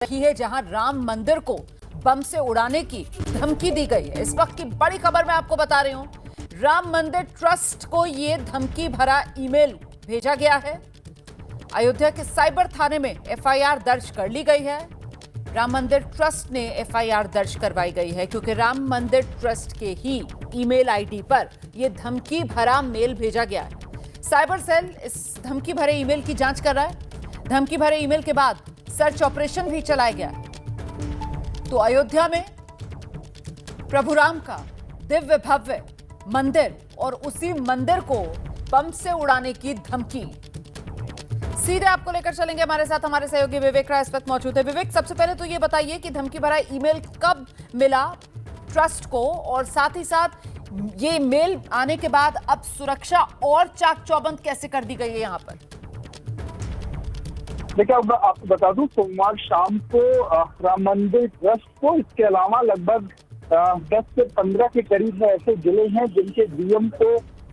रही है जहां राम मंदिर को बम से उड़ाने की धमकी दी गई है। इस वक्त की बड़ी खबर मैं आपको बता रही हूं। राम मंदिर ट्रस्ट को यह धमकी भरा ईमेल भेजा गया है। अयोध्या के साइबर थाने में एफआईआर दर्ज कर ली गई है। राम मंदिर ट्रस्ट ने एफआईआर दर्ज करवाई गई है क्योंकि राम मंदिर ट्रस्ट के ही ईमेल आईडी पर यह धमकी भरा मेल भेजा गया है। साइबर सेल इस धमकी भरे ईमेल की जांच कर रहा है। धमकी भरे ईमेल के बाद सर्च ऑपरेशन भी चलाया गया। तो अयोध्या में प्रभु राम का दिव्य भव्य मंदिर और उसी मंदिर को बम से उड़ाने की धमकी। सीधे आपको लेकर चलेंगे, हमारे साथ हमारे सहयोगी विवेक राय इस वक्त मौजूद है। विवेक, सबसे पहले तो ये बताइए कि धमकी भरा ईमेल कब मिला ट्रस्ट को, और साथ ही साथ ये मेल आने के बाद अब सुरक्षा और चाक चौबंद कैसे कर दी गई है यहाँ पर? देखिए, अब आपको बता दूं, सोमवार शाम को राम मंदिर ट्रस्ट को, इसके अलावा लगभग 10 से 15 के करीब में ऐसे जिले हैं जिनके डीएम को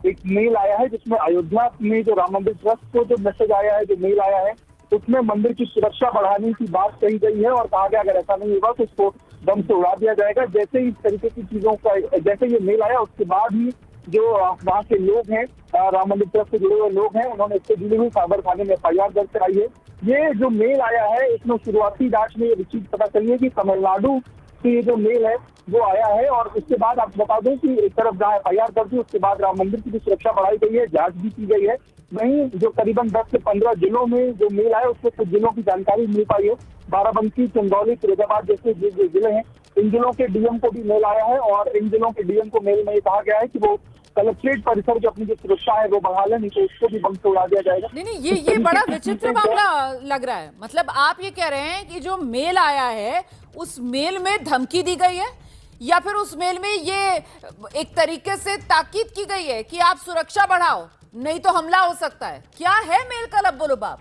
एक मेल आया है, जिसमें अयोध्या में जो राम मंदिर ट्रस्ट को जो मैसेज आया है, जो मेल आया है, उसमें मंदिर की सुरक्षा बढ़ाने की बात कही गई है और कहा गया अगर ऐसा नहीं होगा तो इसको बम से उड़ा दिया जाएगा। जैसे ही इस तरीके की चीजों का जैसे ये मेल आया, उसके बाद ही जो वहाँ के लोग हैं, राम मंदिर ट्रस्ट से जुड़े हुए लोग हैं, उन्होंने इससे जुड़ी हुई साइबर थाने में एफआईआर दर्ज कराई है। ये जो मेल आया है, इसमें शुरुआती जांच में ये चीज पता चली है कि तमिलनाडु से ये जो मेल है वो आया है। और उसके बाद आपको बता दें कि एक तरफ जहाँ एफआईआर दर्ज हुई, उसके बाद राम मंदिर की भी सुरक्षा बढ़ाई गई है, जांच भी की गई है। वहीं जो करीबन 10 से 15 जिलों में जो मेल आया, उससे कुछ जिलों की जानकारी मिल पाई है। बाराबंकी, चंदौली, फिरोजाबाद जैसे जो जिले हैं, इन जिलों के डीएम को भी मेल आया है और इन जिलों के डीएम को मेल में ये कहा गया है कि वो कलेक्ट्रेट परिसर की अपनी जो सुरक्षा है वो बढ़ा ले, नहीं तो उसको भी बम से उड़ा दिया जाएगा। नहीं, ये बड़ा विचित्र मामला लग रहा है। मतलब आप ये कह रहे हैं कि जो मेल आया है उस मेल में धमकी दी गई है, या फिर उस मेल में ये एक तरीके से ताकीद की गई है कि आप सुरक्षा बढ़ाओ नहीं तो हमला हो सकता है? क्या है मेल का लबो-लुबाब आप?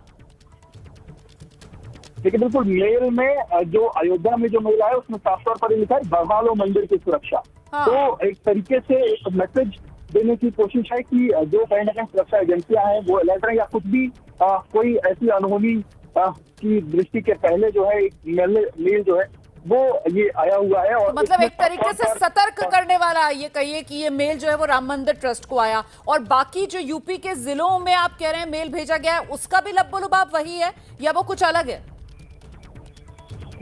देखिए, बिल्कुल मेल में जो अयोध्या में जो मेल आया उसमें साफ तौर पर लिखा है बढ़ा लो मंदिर की सुरक्षा। हाँ। तो एक तरीके से एक मैसेज देने की कोशिश है कि जो कहीं ना कहीं सुरक्षा एजेंसियां हैं वो अलर्ट रहे, या कुछ भी कोई ऐसी अनहोनी की दृष्टि के पहले जो है एक मेल जो है वो ये आया हुआ है। और मतलब एक तरीके से सतर्क करने वाला, ये कहिए कि ये मेल जो है वो राम मंदिर ट्रस्ट को आया, और बाकी जो यूपी के जिलों में आप कह रहे हैं मेल भेजा गया है, उसका भी लब्बो-लुबाब वही है या वो कुछ अलग है?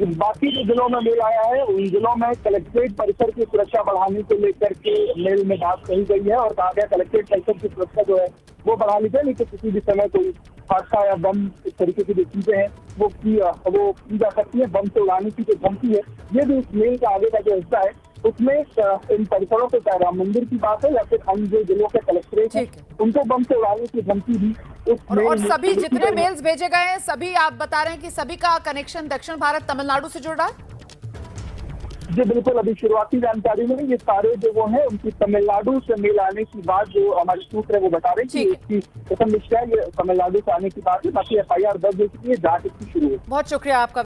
बाकी जो जिलों में मेल आया है, उन जिलों में कलेक्ट्रेट परिसर की सुरक्षा बढ़ाने को लेकर के मेल में बात कही गई है और कहा गया कलेक्ट्रेट परिसर की सुरक्षा जो है वो बढ़ा ली जाए, नहीं तो किसी भी समय कोई हादसा या बम इस तरीके की जो चीजें हैं वो की जा सकती है। बम से उड़ाने की जो धमकी है, ये भी इस मेल का आगे का जो हिस्सा है, उसमें इन परिसरों पे चाहे राम मंदिर की बात है या फिर अन्य जो जिलों के कलेक्ट्रेट है, उनको बम से उड़ाने की धमकी भी और सभी जितने मेल्स भेजे गए हैं, सभी आप बता रहे हैं कि सभी का कनेक्शन दक्षिण भारत तमिलनाडु से जुड़ रहा है? जी बिल्कुल, अभी शुरुआती जानकारी में ये सारे जो वो हैं उनकी तमिलनाडु से मेल आने की बात जो हमारे सूत्र है वो बता रहे हैं कि इसकी प्रथम निष्ठा ये तमिलनाडु से आने की बात है। बाकी एफआईआर दर्ज हो चुकी है, जांच इसकी शुरू है। बहुत शुक्रिया आपका।